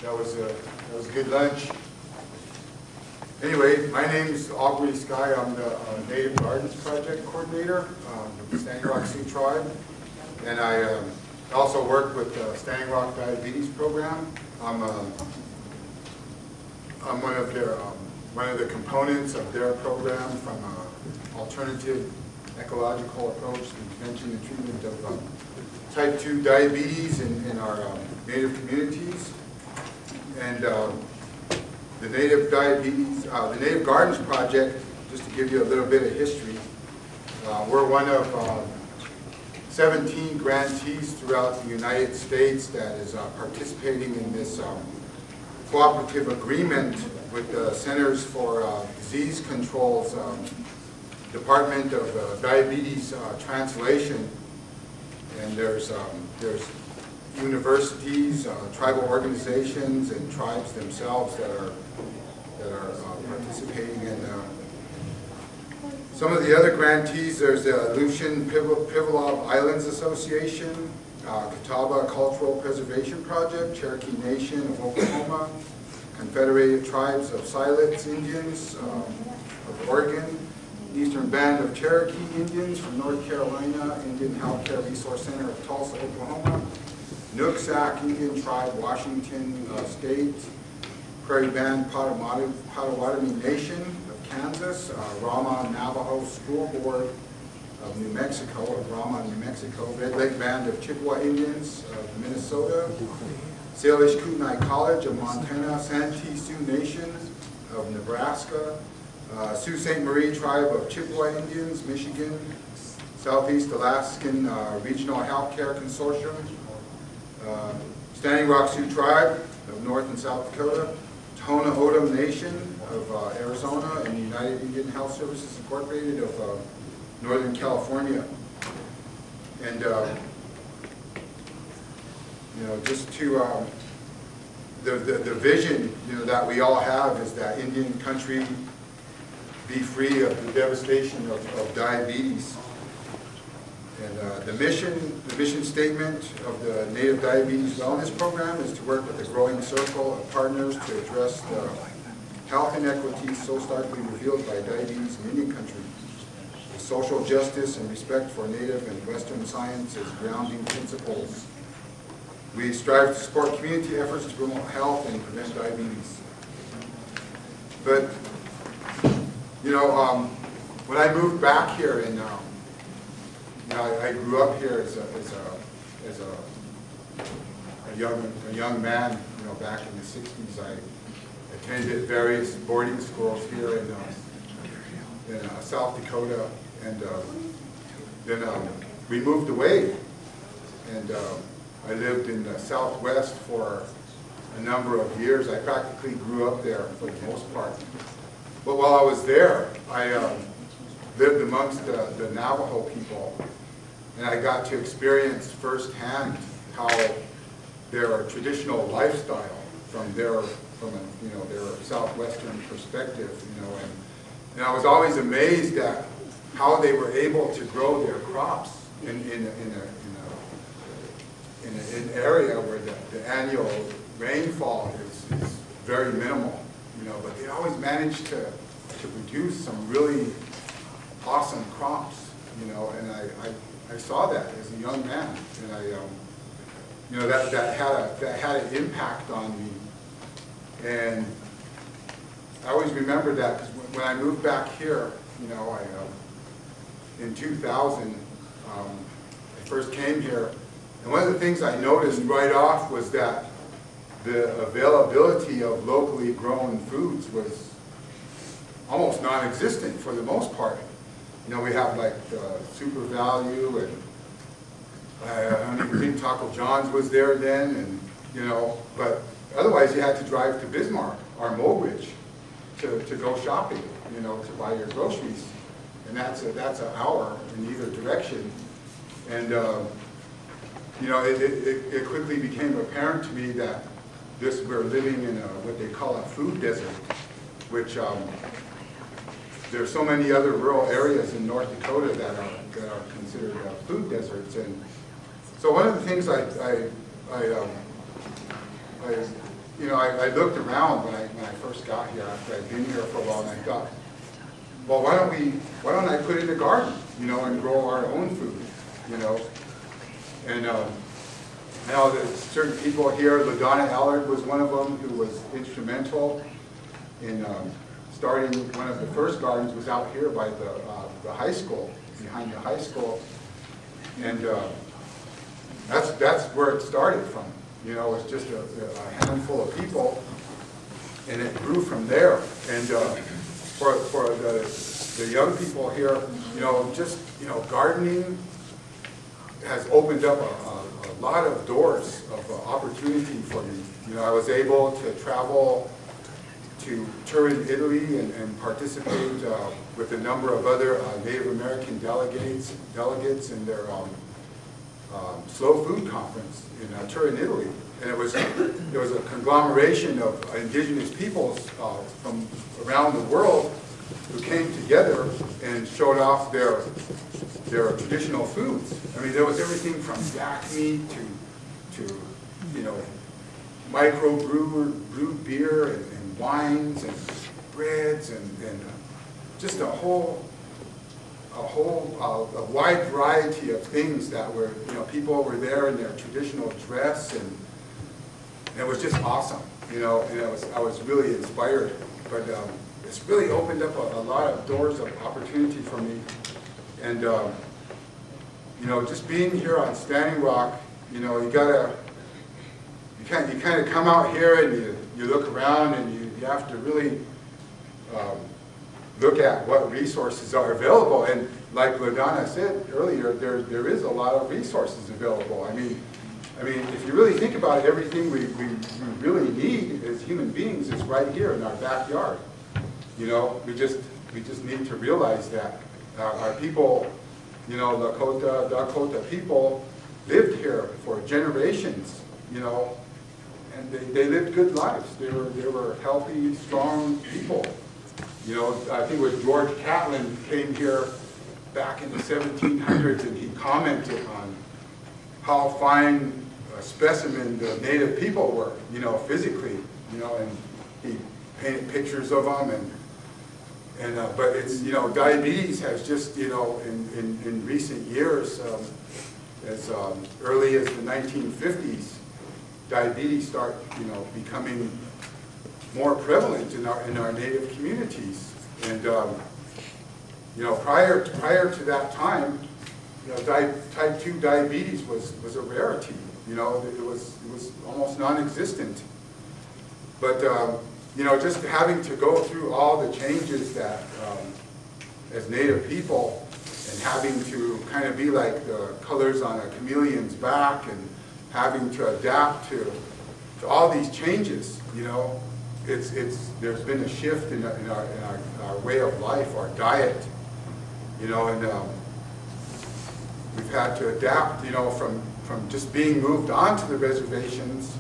That was a good lunch. Anyway, my name is Aubrey Skye. I'm the Native Gardens Project Coordinator of the Standing Rock Sioux Tribe. And I also work with the Standing Rock Diabetes Program. I'm one of the components of their program from an alternative ecological approach to prevention and treatment of type 2 diabetes in our Native communities. And the Native Gardens Project, just to give you a little bit of history, we're one of 17 grantees throughout the United States that is participating in this cooperative agreement with the Centers for Disease Control's Department of Diabetes Translation. And there's universities, tribal organizations, and tribes themselves that are participating in. Some of the other grantees, there's the Aleutian Pribilof Islands Association, Catawba Cultural Preservation Project, Cherokee Nation of Oklahoma, Confederated Tribes of Siletz Indians of Oregon, Eastern Band of Cherokee Indians from North Carolina, Indian Healthcare Resource Center of Tulsa, Oklahoma, Nooksack Indian Tribe, Washington State, Prairie Band Potawatomi Nation of Kansas, Rama Navajo School Board of New Mexico, of Rama, New Mexico, Red Lake Band of Chippewa Indians of Minnesota, Salish Kootenai College of Montana, Santee Sioux Nation of Nebraska, Sault Ste. Marie Tribe of Chippewa Indians, Michigan, Southeast Alaskan Regional Healthcare Consortium, Standing Rock Sioux Tribe of North and South Dakota, Tohono O'odham Nation of Arizona, and United Indian Health Services Incorporated of Northern California. And just to the vision that we all have is that Indian country be free of the devastation of diabetes. And the mission statement of the Native Diabetes Wellness Program is to work with a growing circle of partners to address the health inequities so starkly revealed by diabetes in Indian country, with social justice and respect for Native and Western science as grounding principles. We strive to support community efforts to promote health and prevent diabetes. But when I moved back here, and I grew up here as a young man. Back in the '60s, I attended various boarding schools here in South Dakota, and then we moved away, and I lived in the Southwest for a number of years. I practically grew up there for the most part. But while I was there, I lived amongst the Navajo people, and I got to experience firsthand how their traditional lifestyle from their southwestern perspective, and I was always amazed at how they were able to grow their crops in an area where the annual rainfall is very minimal. But they always managed to produce some really awesome crops, and I saw that as a young man, and that had an impact on me, and I always remember that because when I moved back here, in 2000, I first came here, and one of the things I noticed right off was that the availability of locally grown foods was almost non-existent for the most part. We have like Super Value, and I don't even think Taco John's was there then, and but otherwise you had to drive to Bismarck or Mulbridge to go shopping, to buy your groceries, and that's an hour in either direction, and it quickly became apparent to me that we're living in what they call a food desert, which there are so many other rural areas in North Dakota that are considered food deserts. And so one of the things I you know, I looked around when I first got here, after I'd been here for a while, and I thought, well, why don't I put in a garden, you know, and grow our own food, you know? And now there's certain people here, LaDonna Allard was one of them who was instrumental in starting one of the first gardens, was out here by the high school, behind the high school. And that's where it started from. You know, it was just a handful of people, and it grew from there. And for the young people here, you know, just, you know, gardening has opened up a lot of doors of opportunity for me. You know, I was able to travel to Turin, Italy, and participate with a number of other Native American delegates in their slow food conference in Turin, Italy. And it was a conglomeration of indigenous peoples from around the world who came together and showed off their traditional foods. I mean, there was everything from yak meat to you know, micro-brewed beer and wines and breads and just a wide variety of things that were, you know, people were there in their traditional dress, and it was just awesome, you know, and I was really inspired. But it's really opened up a lot of doors of opportunity for me. And you know, just being here on Standing Rock, you know, you kind of come out here and you look around, and you have to really look at what resources are available. And like LaDonna said earlier, there is a lot of resources available. I mean, if you really think about it, everything we really need as human beings is right here in our backyard. You know, we just need to realize that our people, you know, Lakota people lived here for generations, you know, and they lived good lives. They were healthy, strong people. You know, I think it was George Catlin came here back in the 1700s, and he commented on how fine a specimen the native people were, you know, physically, you know, and he painted pictures of them, but it's, you know, diabetes has just, you know, in recent years, as early as the 1950s, diabetes started, you know, becoming more prevalent in our native communities. And you know, prior to that time, you know, type 2 diabetes was a rarity. You know, it was almost non-existent. But you know, just having to go through all the changes that as Native people, and having to kind of be like the colors on a chameleon's back, and having to adapt to all these changes, you know, there's been a shift in our way of life, our diet, you know, and we've had to adapt, you know, from just being moved onto the reservations,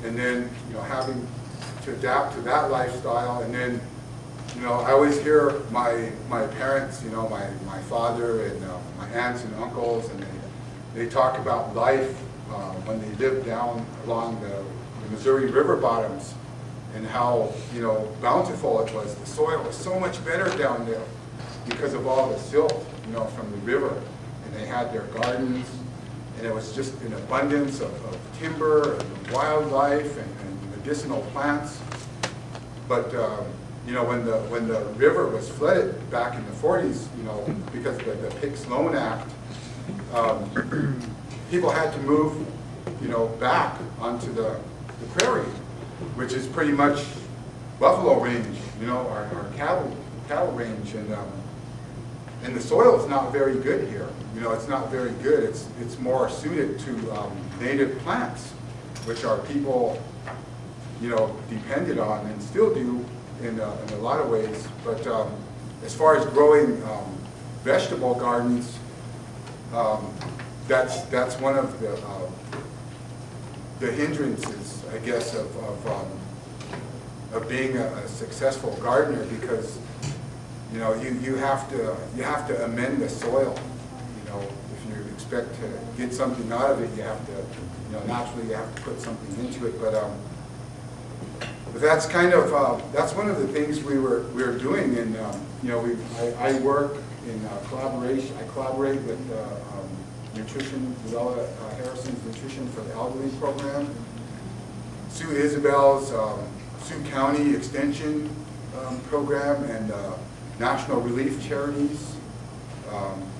and then, you know, having to adapt to that lifestyle. And then, you know, I always hear my parents, you know, my father and my aunts and uncles, and they talk about life when they lived down along the Missouri River bottoms, and how, you know, bountiful it was. The soil was so much better down there because of all the silt, you know, from the river. And they had their gardens, and it was just an abundance of timber and wildlife and medicinal plants. But you know, when the river was flooded back in the 40s, you know, because of the Pick-Sloan Act, people had to move, you know, back onto the prairie, which is pretty much buffalo range, you know, our cattle range, and the soil is not very good here. You know, it's not very good. It's more suited to native plants, which our people, you know, depended on and still do in a lot of ways. But as far as growing vegetable gardens, that's one of the hindrances, I guess, of being a successful gardener, because, you know, you have to amend the soil. You know, if you expect to get something out of it, you have to, you know, naturally you have to put something into it. But But that's kind of, that's one of the things we were doing, and you know, I work in collaboration. I collaborate with nutrition, Luella Harrison's Nutrition for the Elderly program, Sue Isabel's Sioux County Extension program, and National Relief Charities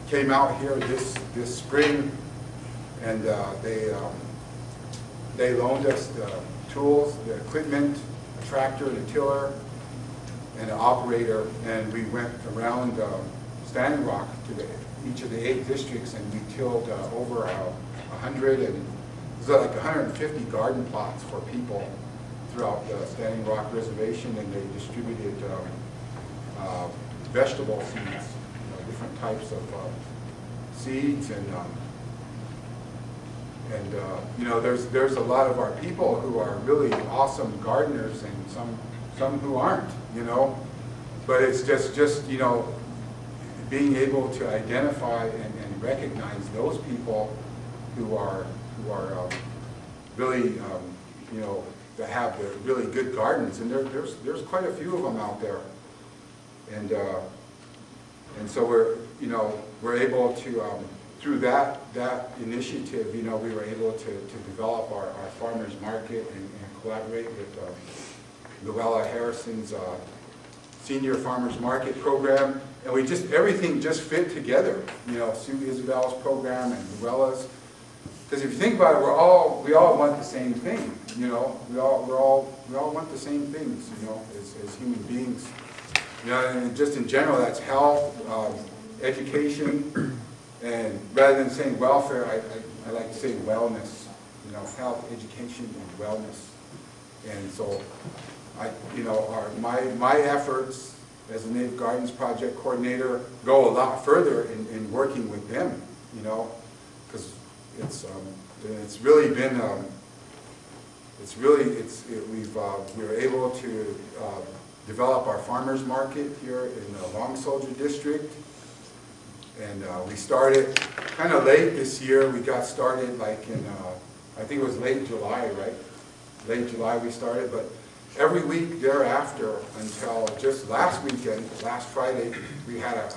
came out here this spring, and they loaned us the tools, the equipment, a tractor, and a tiller, and an operator, and we went around Standing Rock to each of the 8 districts, and we tilled over 100, and it was like 150 garden plots for people throughout the Standing Rock Reservation, and they distributed vegetable seeds, you know, different types of seeds, and you know, there's a lot of our people who are really awesome gardeners, and some who aren't, you know. But it's just you know, being able to identify and recognize those people who are really you know, that have the really good gardens, and there's quite a few of them out there, and so we're able to through that initiative, you know, we were able to develop our farmers market and collaborate with Luella Harrison's senior farmers market program, and we everything just fit together, you know, Sue Isabel's program and Luella's. Because if you think about it, we all want the same thing, you know. We all want the same things, you know, as human beings. You know, and just in general, that's health, education, and rather than saying welfare, I like to say wellness. You know, health, education, and wellness. And so, you know, my efforts as a Native Gardens Project coordinator go a lot further in working with them, you know, because it's really been we were able to develop our farmers market here in the Long Soldier District, and we started kind of late this year. We got started like in I think it was late July, right? Late July we started, but every week thereafter until just last weekend, last Friday, we had a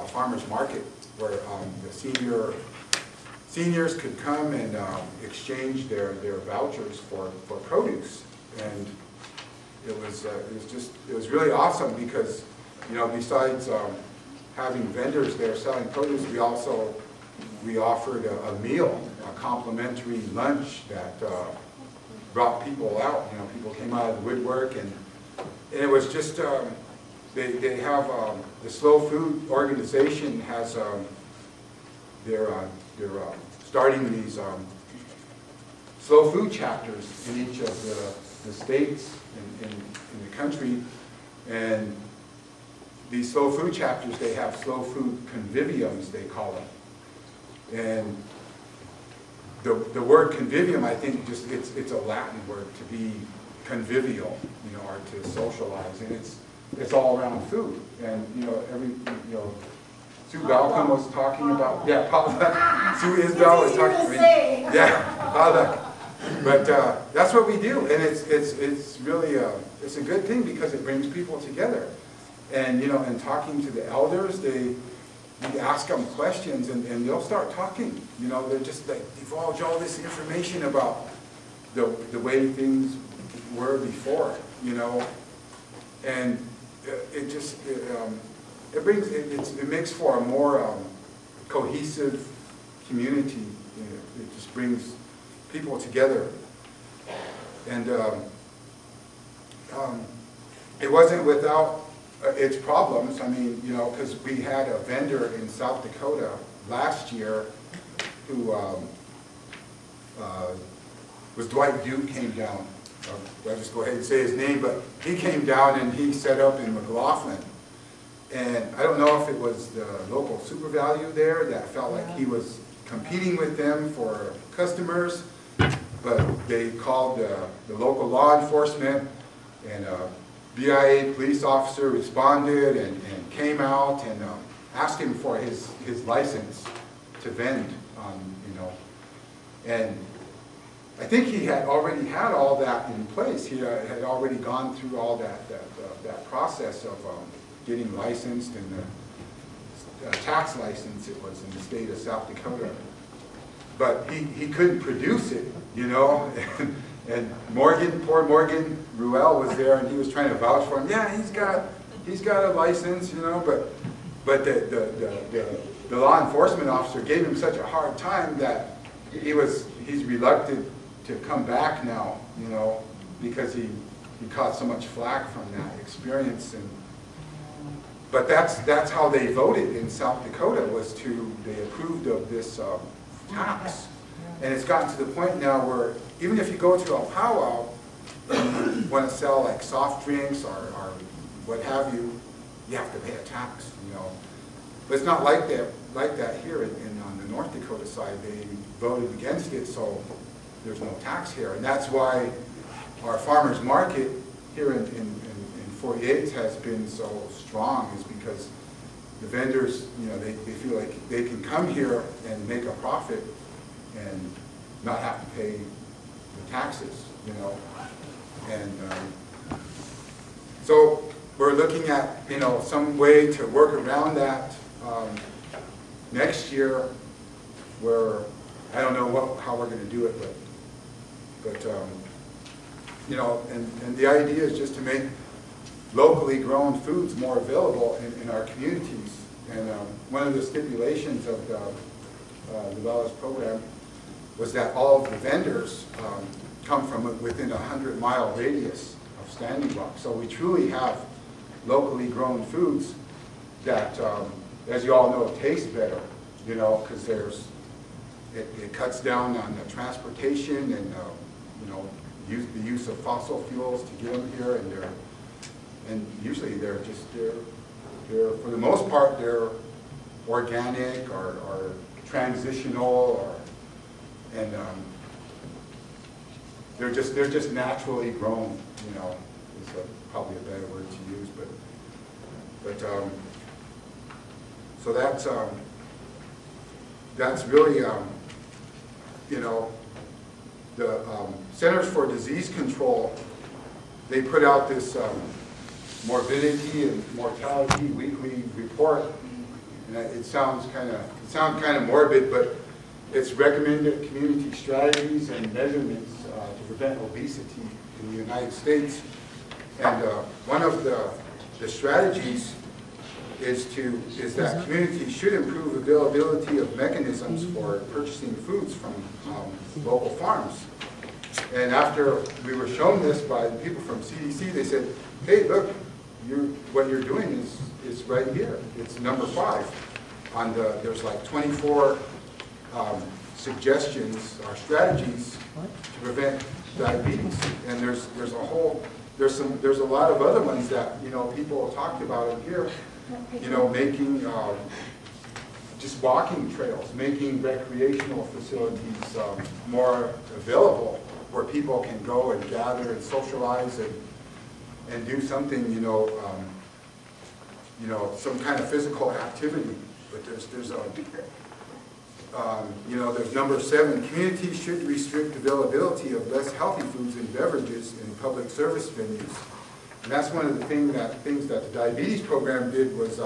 farmers market where the seniors could come and exchange their vouchers for produce, and it was really awesome because, you know, besides having vendors there selling produce, we offered a meal, a complimentary lunch that brought people out. You know, people came out of the woodwork, and it was just they have the Slow Food organization has they're starting these slow food chapters in each of the states in the country, and these slow food chapters, they have slow food conviviums, they call them. And the word convivium, I think, it's a Latin word, to be convivial, you know, or to socialize, and it's all around food. And you know, Sue Balcom was talking about, yeah, Paula. Sue Isbell was talking, yeah, Paula. But that's what we do, and it's really it's a good thing because it brings people together. And you know, and talking to the elders, you ask them questions, and they'll start talking. You know, they're just like divulge all this information about the way things were before. You know, and it makes for a more cohesive community. You know, it just brings people together, and it wasn't without its problems. I mean, you know, because we had a vendor in South Dakota last year who was Dwight Duke came down. I'll just go ahead and say his name, but he came down and he set up in McLaughlin. And I don't know if it was the local Super Value there that felt like he was competing with them for customers, but they called the local law enforcement, and BIA police officer responded and came out and asked him for his license to vend, you know, and I think he had already had all that in place. He had already gone through all that process of getting licensed, and the tax license it was in the state of South Dakota. But he couldn't produce it, you know. And Morgan, poor Morgan Ruel was there, and he was trying to vouch for him. Yeah, he's got a license, you know. But the law enforcement officer gave him such a hard time that he's reluctant to come back now, you know, because he caught so much flack from that experience. But that's how they voted in South Dakota, they approved of this tax. And it's gotten to the point now where even if you go to a powwow and you want to sell like soft drinks or what have you, you have to pay a tax, you know. But it's not like that here on the North Dakota side. They voted against it, so there's no tax here. And that's why our farmers market here in 48 has been so strong, is because the vendors, you know, they feel like they can come here and make a profit and not have to pay the taxes, you know. And so we're looking at, you know, some way to work around that next year, where I don't know how we're going to do it, but you know, and the idea is just to make locally grown foods more available in our communities. And one of the stipulations of the Velas program was that all of the vendors come from within a 100-mile radius of Standing Rock. So we truly have locally grown foods that, as you all know, taste better, you know, because it cuts down on the transportation and, you know, the use of fossil fuels to get them here, and usually they're for the most part, they're organic or transitional, and they're just naturally grown, you know, is probably a better word to use, but so that's really, you know, the Centers for Disease Control, they put out this morbidity and mortality weekly report, and it sounds kind of morbid, but it's recommended community strategies and measurements to prevent obesity in the United States. And one of the strategies is that communities should improve availability of mechanisms for purchasing foods from local farms. And after we were shown this by the people from CDC, they said, hey, look, what you're doing is right here. It's number 5 on there's like 24 suggestions or strategies to prevent diabetes, and there's a lot of other ones that, you know, people talked about in here. You know, making just walking trails, making recreational facilities more available, where people can go and gather and socialize and do something, you know, some kind of physical activity. But there's you know, there's number 7. Communities should restrict availability of less healthy foods and beverages in public service venues. And that's one of the things that the diabetes program did was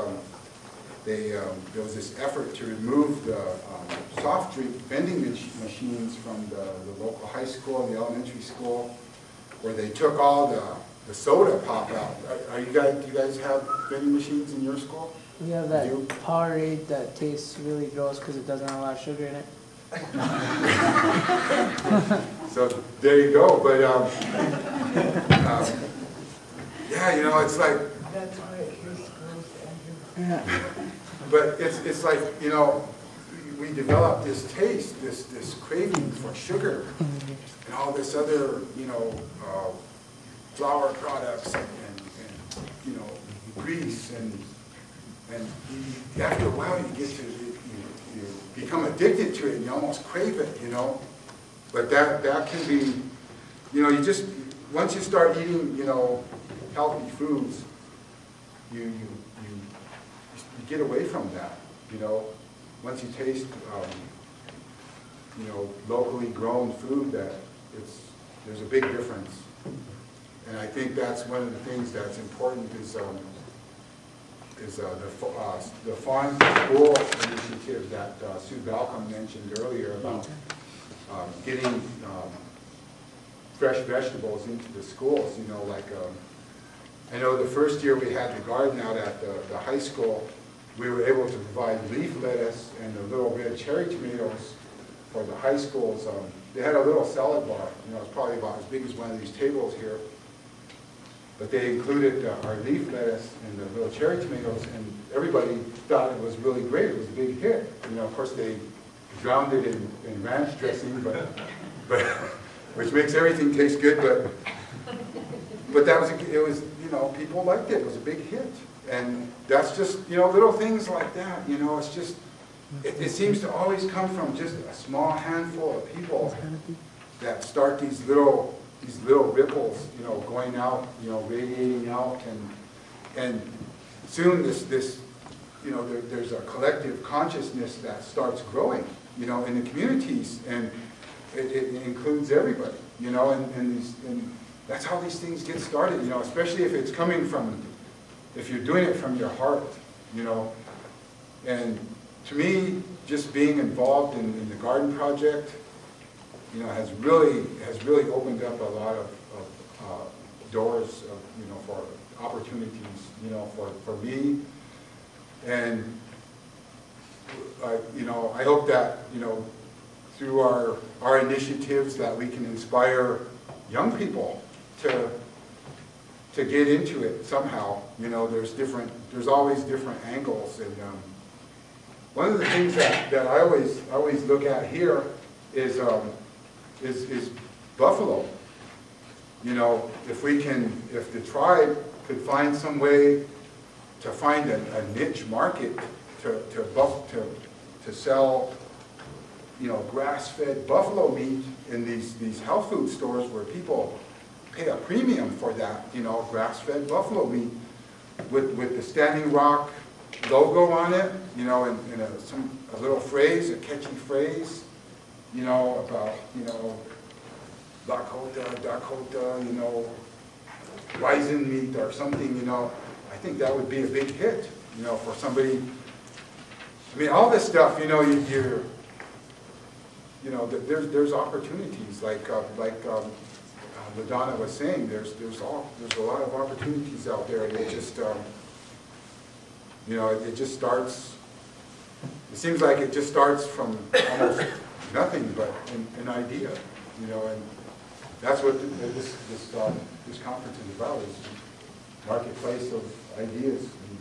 there was this effort to remove the soft drink vending machines from the local high school and the elementary school, where they took all the soda pop out. Do you guys have vending machines in your school? We have that Powerade that tastes really gross because it doesn't have a lot of sugar in it. So there you go. But yeah, you know, it's like. That's why it tastes gross, Andrew. But it's like, you know, we develop this taste, this craving for sugar, and all this other, you know, flour products and you know, grease, and after a while you become addicted to it, and you almost crave it, you know. But that can be, you know, once you start eating, you know, healthy foods, you get away from that, you know. Once you taste, you know, locally grown food that there's a big difference. And I think that's one of the things that's important is the farm to school initiative that Sue Balcom mentioned earlier about getting fresh vegetables into the schools. You know, like I know the first year we had the garden out at the high school, we were able to provide leaf lettuce and the little red cherry tomatoes for the high schools. They had a little salad bar, you know, it's probably about as big as one of these tables here. But they included our leaf lettuce and the little cherry tomatoes, and everybody thought it was really great. It was a big hit. You know, of course they drowned it in ranch dressing, but which makes everything taste good. But that was, it was, you know, people liked it. It was a big hit, and that's just, you know, little things like that. You know, it's just, it seems to always come from just a small handful of people that start these little ripples, you know, going out, you know, radiating out, and soon this, you know, there's a collective consciousness that starts growing, you know, in the communities, and it includes everybody, you know, and that's how these things get started, you know, especially if it's coming from, if you're doing it from your heart, you know. And to me, just being involved in the garden project, you know, has really opened up a lot of doors, you know, for opportunities, you know, for me. And you know, I hope that, you know, through our initiatives that we can inspire young people to get into it somehow. You know, there's always different angles, and one of the things that I always look at here is buffalo. You know, if the tribe could find some way to find a niche market to sell, you know, grass-fed buffalo meat in these health food stores where people pay a premium for that, you know, grass-fed buffalo meat with the Standing Rock logo on it, you know, and a little phrase, a catchy phrase, you know, about, you know, Dakota, you know, bison meat or something, you know. I think that would be a big hit, you know, for somebody. I mean, all this stuff, you know, you know, there's opportunities, like LaDonna was saying, there's a lot of opportunities out there. It just, you know, it just starts. It seems like it just starts from almost nothing but an idea, you know, and that's what this conference is about, is marketplace of ideas. And